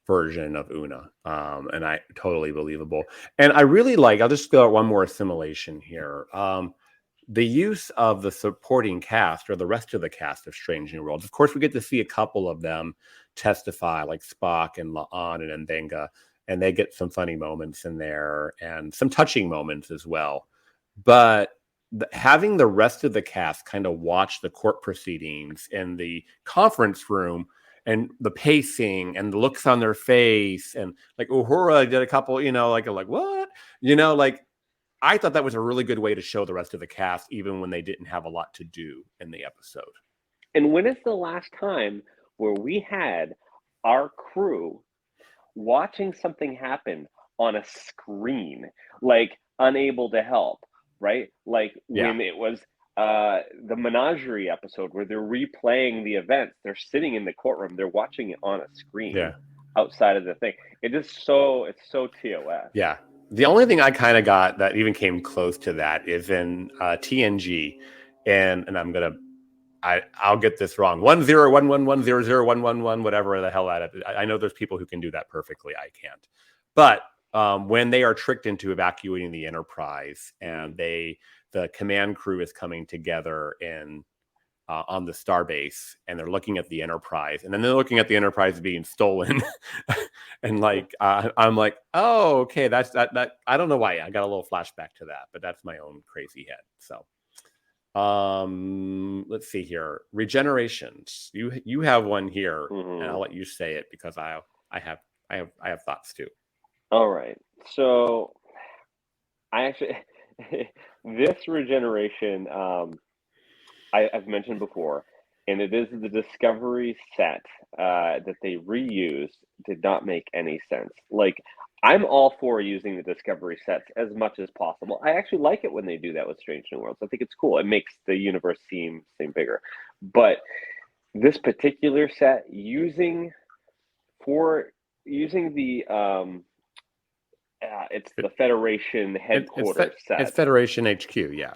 version of Una, and I totally believable. And I really I'll just go one more assimilation here. The use of the supporting cast or the rest of the cast of Strange New Worlds. Of course, we get to see a couple of them testify, like Spock and La'an and M'Benga, and they get some funny moments in there and some touching moments as well. But having the rest of the cast kind of watch the court proceedings in the conference room and the pacing and the looks on their face, and like Uhura did a couple, like what, I thought that was a really good way to show the rest of the cast, even when they didn't have a lot to do in the episode. And when is the last time where we had our crew watching something happen on a screen, unable to help, right? When it was the Menagerie episode where they're replaying the events, they're sitting in the courtroom, they're watching it on a screen outside of the thing. It's so TOS. Yeah. The only thing I kind of got that even came close to that is in TNG, and I'm going to I'll get this wrong. 1011100111, whatever the hell that is. I know there's people who can do that perfectly. I can't. But when they are tricked into evacuating the Enterprise, and the command crew is coming together on the starbase, and they're looking at the Enterprise, and then they're looking at the Enterprise being stolen, and like I'm like, oh, okay, that's that. I don't know why I got a little flashback to that, but that's my own crazy head. So. Let's see here. Regenerations. You have one here, and I'll let you say it because I have thoughts too. All right. So I actually this regeneration I've mentioned before, and it is the Discovery set that they reused. Did not make any sense. Like, I'm all for using the Discovery sets as much as possible. I actually like it when they do that with Strange New Worlds. I think it's cool. It makes the universe seem bigger. But this particular set, using the it's the Federation headquarters set. It's Federation HQ, yeah.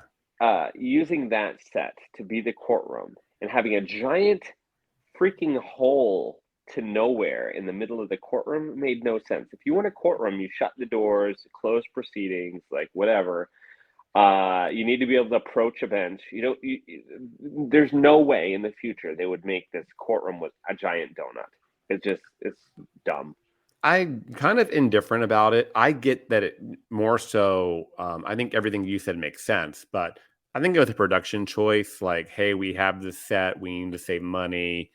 Using that set to be the courtroom and having a giant freaking hole to nowhere in the middle of the courtroom made no sense. If you want a courtroom, you shut the doors, close proceedings, like whatever. You need to be able to approach a bench. There's no way in the future they would make this courtroom with a giant donut. It's dumb. I'm kind of indifferent about it. I get that it more so. I think everything you said makes sense, but I think it was a production choice. Like, hey, we have this set, we need to save money.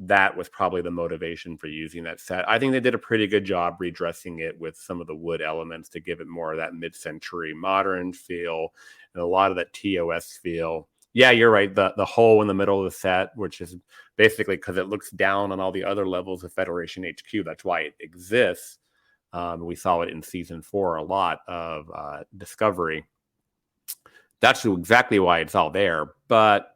That was probably the motivation for using that set. I think they did a pretty good job redressing it with some of the wood elements to give it more of that mid-century modern feel and a lot of that TOS feel. Yeah, you're right. The hole in the middle of the set, which is basically because it looks down on all the other levels of Federation HQ. That's why it exists. We saw it in season 4 a lot of Discovery. That's exactly why it's all there. But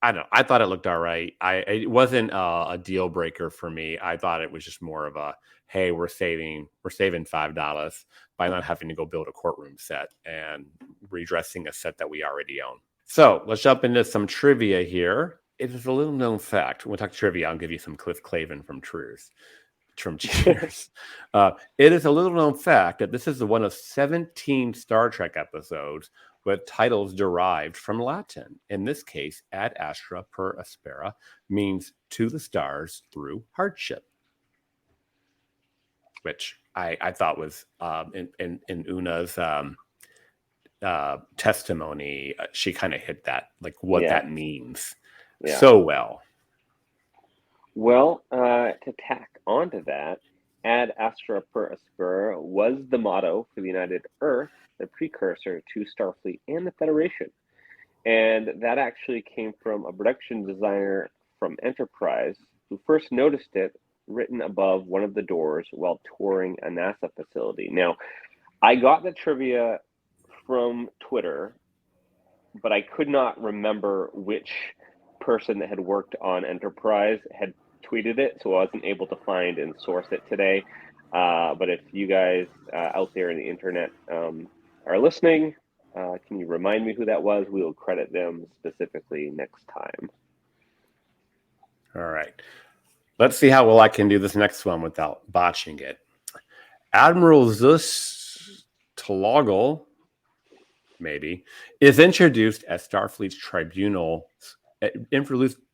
I don't know. I thought it looked all right. It wasn't a deal breaker for me. I thought it was just more of a, hey, we're saving $5 by not having to go build a courtroom set and redressing a set that we already own. So let's jump into some trivia here. It is a little known fact. When we talk trivia, I'll give you some Cliff Clavin from Cheers. It is a little known fact that this is one of 17 Star Trek episodes with titles derived from Latin. In this case, Ad Astra per Aspera means to the stars through hardship, which I thought was in Una's testimony. She kind of hit that, like what that means so well. Well, to tack onto that, Ad Astra per Aspera was the motto for the United Earth, the precursor to Starfleet and the Federation. And that actually came from a production designer from Enterprise who first noticed it written above one of the doors while touring a NASA facility. Now, I got the trivia from Twitter, but I could not remember which person that had worked on Enterprise had tweeted it, so I wasn't able to find and source it today. But if you guys out there in the internet are listening, can you remind me who that was? We will credit them specifically next time. All right. Let's see how well I can do this next one without botching it. Admiral Zeus Tologal, maybe, is introduced as Starfleet's tribunal.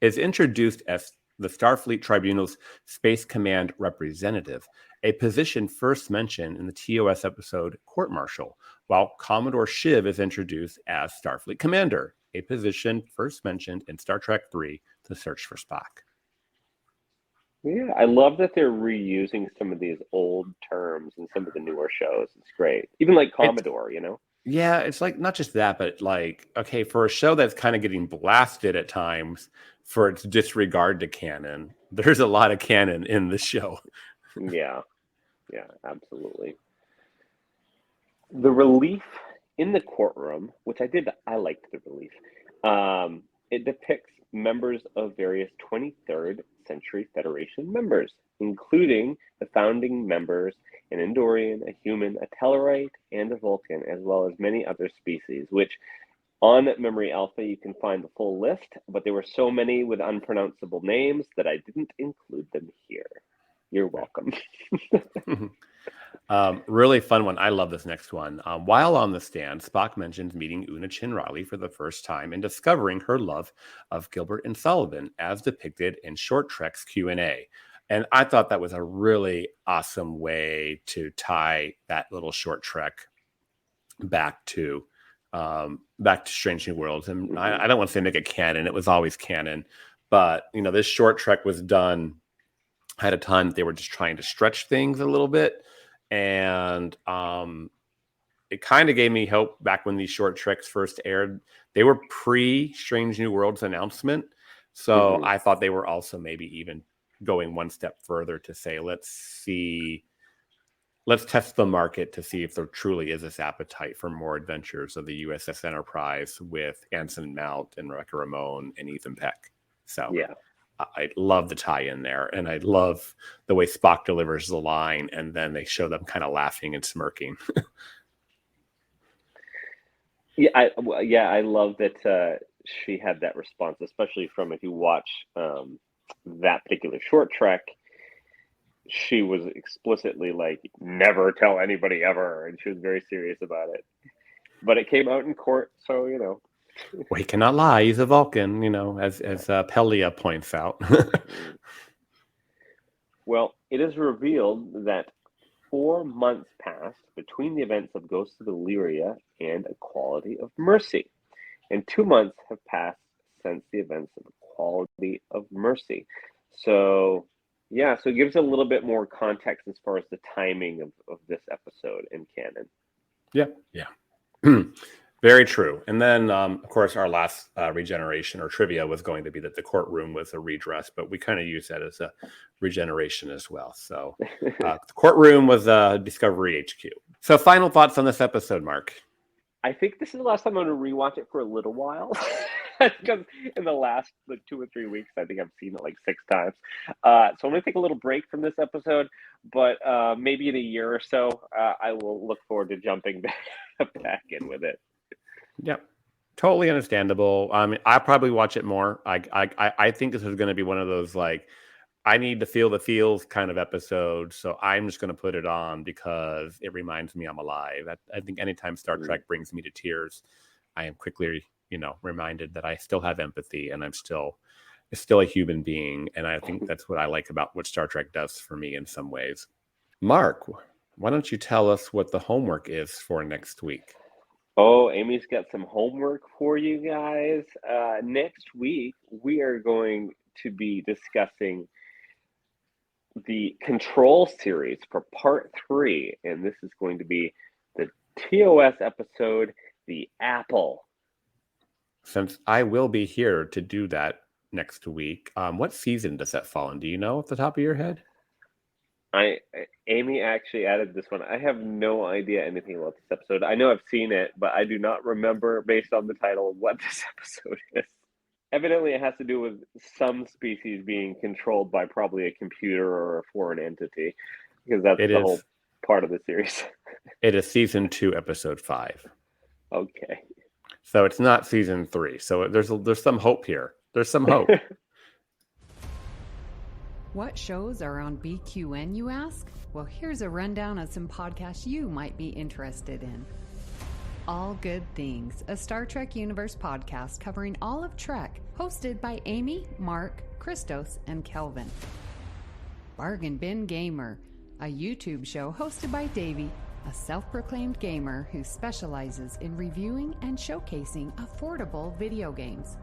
Is introduced as the Starfleet Tribunal's Space Command representative, a position first mentioned in the TOS episode Court Martial, while Commodore Shiv is introduced as Starfleet Commander, a position first mentioned in Star Trek III, The Search for Spock. Yeah, I love that they're reusing some of these old terms in some of the newer shows. It's great. Even like Commodore, Yeah, it's like not just that, but like, okay, for a show that's kind of getting blasted at times for its disregard to canon, there's a lot of canon in the show. Yeah, absolutely. The relief in the courtroom, which I liked the relief. It depicts members of various 23rd century Federation members, including the founding members, an Endorian, a human, a Tellarite, and a Vulcan, as well as many other species, which On Memory Alpha, you can find the full list, but there were so many with unpronounceable names that I didn't include them here. You're welcome. Really fun one. I love this next one. While on the stand, Spock mentions meeting Una Chin Riley for the first time and discovering her love of Gilbert and Sullivan as depicted in Short Trek's Q&A. And I thought that was a really awesome way to tie that little Short Trek back to Strange New Worlds. And I don't want to say make it canon. It was always canon. But, this Short Trek was done at a time that they were just trying to stretch things a little bit. And it kind of gave me hope back when these Short Treks first aired. They were pre-Strange New Worlds announcement. So I thought they were also maybe even going one step further to say, let's test the market to see if there truly is this appetite for more adventures of the USS Enterprise with Anson Mount and Rebecca Ramon and Ethan Peck. So yeah. I love the tie-in there, and I love the way Spock delivers the line, and then they show them kind of laughing and smirking. I love that she had that response, especially from if you watch that particular Short Trek. She was explicitly like, never tell anybody ever, and she was very serious about it. But it came out in court, so Well, he cannot lie. He's a Vulcan, as Pelia points out. Well, it is revealed that 4 months passed between the events of Ghosts of Illyria and Equality of Mercy. And 2 months have passed since the events of Equality of Mercy. So it gives a little bit more context as far as the timing of this episode in canon. Yeah. Very true. And then, of course, our last regeneration or trivia was going to be that the courtroom was a redress, but we kind of use that as a regeneration as well. So the courtroom was Discovery HQ. So final thoughts on this episode, Mark? I think this is the last time I'm going to rewatch it for a little while. Because in the last 2 or 3 weeks, I think I've seen it like 6 times. So I'm going to take a little break from this episode, but maybe in a year or so, I will look forward to jumping back in with it. Yep. Totally understandable. I probably watch it more. I think this is going to be one of those, like, I need to feel the feels kind of episodes. So I'm just going to put it on because it reminds me I'm alive. I think anytime Star Trek brings me to tears, I am quickly, reminded that I still have empathy and I'm still a human being. And I think that's what I like about what Star Trek does for me in some ways. Mark, why don't you tell us what the homework is for next week? Oh, Amy's got some homework for you guys. Next week, we are going to be discussing the Control series for part 3. And this is going to be the TOS episode, The Apple. Since I will be here to do that next week, what season does that fall in? Do you know off the top of your head? Amy actually added this one. I have no idea anything about this episode. I know I've seen it, but I do not remember, based on the title, what this episode is. Evidently, it has to do with some species being controlled by probably a computer or a foreign entity, because that's the whole part of the series. It is season 2, episode 5. Okay. So it's not season 3. So there's some hope here. There's some hope. What shows are on BQN, you ask? Well, here's a rundown of some podcasts you might be interested in. All Good Things, a Star Trek Universe podcast covering all of Trek, hosted by Amy, Mark, Christos, and Kelvin. Bargain Bin Gamer, a YouTube show hosted by Davey, a self-proclaimed gamer who specializes in reviewing and showcasing affordable video games.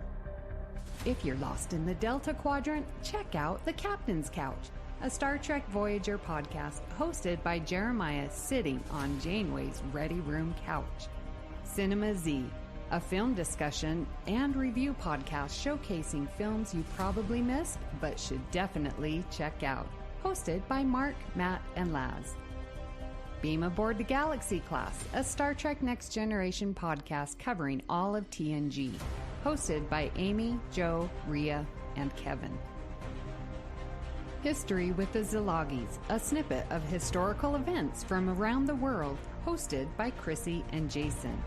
If you're lost in the Delta Quadrant, check out The Captain's Couch, a Star Trek Voyager podcast hosted by Jeremiah sitting on Janeway's Ready Room couch. Cinema Z, a film discussion and review podcast showcasing films you probably missed but should definitely check out, hosted by Mark, Matt, and Laz. Beam Aboard the Galaxy Class, a Star Trek Next Generation podcast covering all of TNG, hosted by Amy, Joe, Rhea, and Kevin. History with the Szilagys, a snippet of historical events from around the world, hosted by Chrissy and Jason.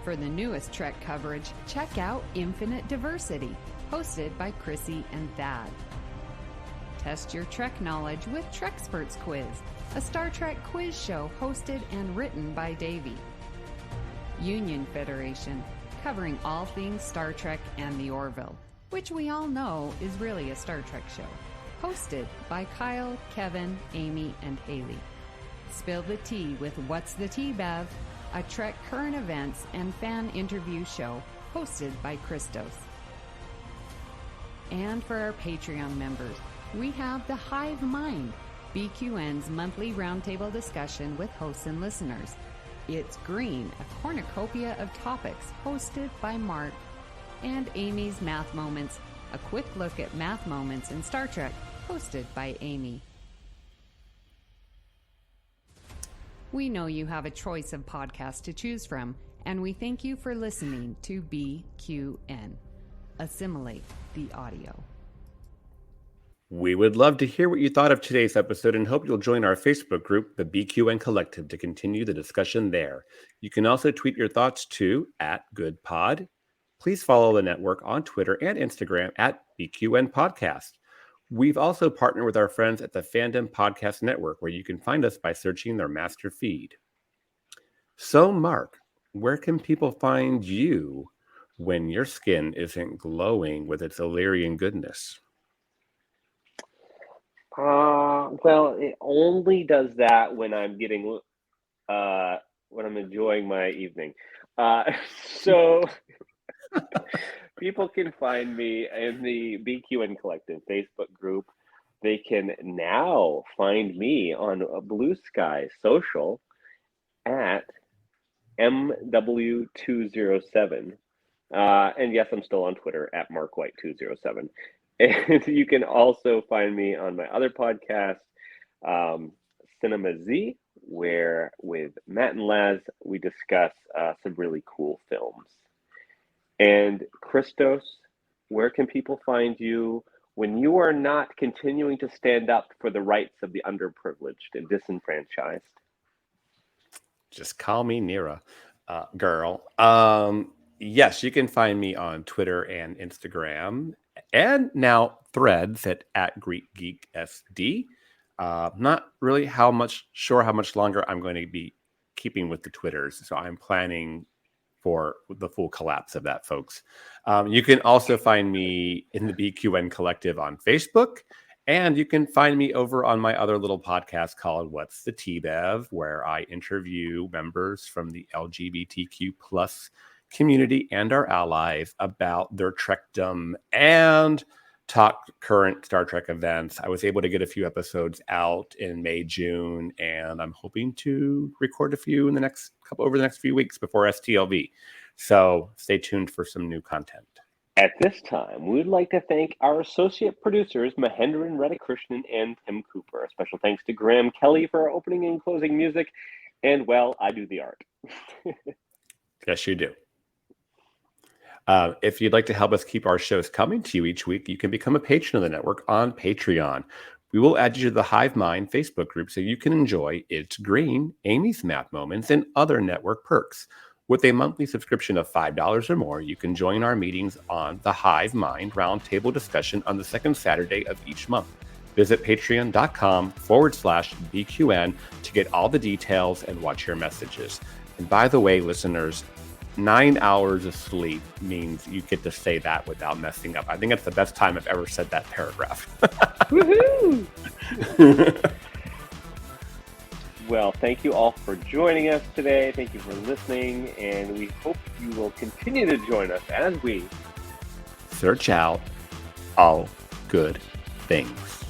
For the newest Trek coverage, check out Infinite Diversity, hosted by Chrissy and Thad. Test your Trek knowledge with Trexperts Quiz, a Star Trek quiz show hosted and written by Davey. Union Federation, covering all things Star Trek and the Orville, which we all know is really a Star Trek show, hosted by Kyle, Kevin, Amy, and Haley. Spill the Tea with What's the Tea, Bev? A Trek current events and fan interview show hosted by Christos. And for our Patreon members, we have The Hive Mind, BQN's monthly roundtable discussion with hosts and listeners. It's Green, a cornucopia of topics hosted by Mark. And Amy's Math Moments, a quick look at math moments in Star Trek, hosted by Amy. We know you have a choice of podcasts to choose from, and we thank you for listening to BQN. Assimilate the audio. We would love to hear what you thought of today's episode and hope you'll join our Facebook group, the BQN Collective, to continue the discussion there. You can also tweet your thoughts to @GoodPod. Please follow the network on Twitter and Instagram @BQN Podcast. We've also partnered with our friends at the Fandom Podcast Network, where you can find us by searching their master feed. So, Mark, where can people find you when your skin isn't glowing with its Illyrian goodness? Well, it only does that when I'm getting, when I'm enjoying my evening. So people can find me in the BQN Collective Facebook group. They can now find me on Blue Sky Social at MW207. And yes, I'm still on Twitter at MarkWhite207. And you can also find me on my other podcast, Cinema Z, where with Matt and Laz, we discuss some really cool films. And Christos, where can people find you when you are not continuing to stand up for the rights of the underprivileged and disenfranchised? Just call me Nira, girl. Yes, you can find me on Twitter and Instagram, and now Threads at GreekGeekSD. Not really sure how much longer I'm going to be keeping with the Twitters, so I'm planning for the full collapse of that, folks. You can also find me in the BQN Collective on Facebook, and you can find me over on my other little podcast called What's the Tea, Bev, where I interview members from the LGBTQ plus community and our allies about their Trekdom and talk current Star Trek events. I was able to get a few episodes out in May, June, and I'm hoping to record a few in over the next few weeks before STLV. So stay tuned for some new content. At this time, we would like to thank our associate producers, Mahendran Radhakrishnan and Tim Cooper. A special thanks to Graham Kelly for our opening and closing music. And, well, I do the art. Yes, you do. If you'd like to help us keep our shows coming to you each week, you can become a patron of the network on Patreon. We will add you to the Hive Mind Facebook group so you can enjoy It's Green, Amy's Math Moments, and other network perks. With a monthly subscription of $5 or more, you can join our meetings on the Hive Mind Roundtable discussion on the second Saturday of each month. Visit patreon.com/BQN to get all the details and watch your messages. And by the way, listeners, 9 hours of sleep means you get to say that without messing up. I think it's the best time I've ever said that paragraph. Woohoo! Well, thank you all for joining us today. Thank you for listening, and we hope you will continue to join us as we search out all good things.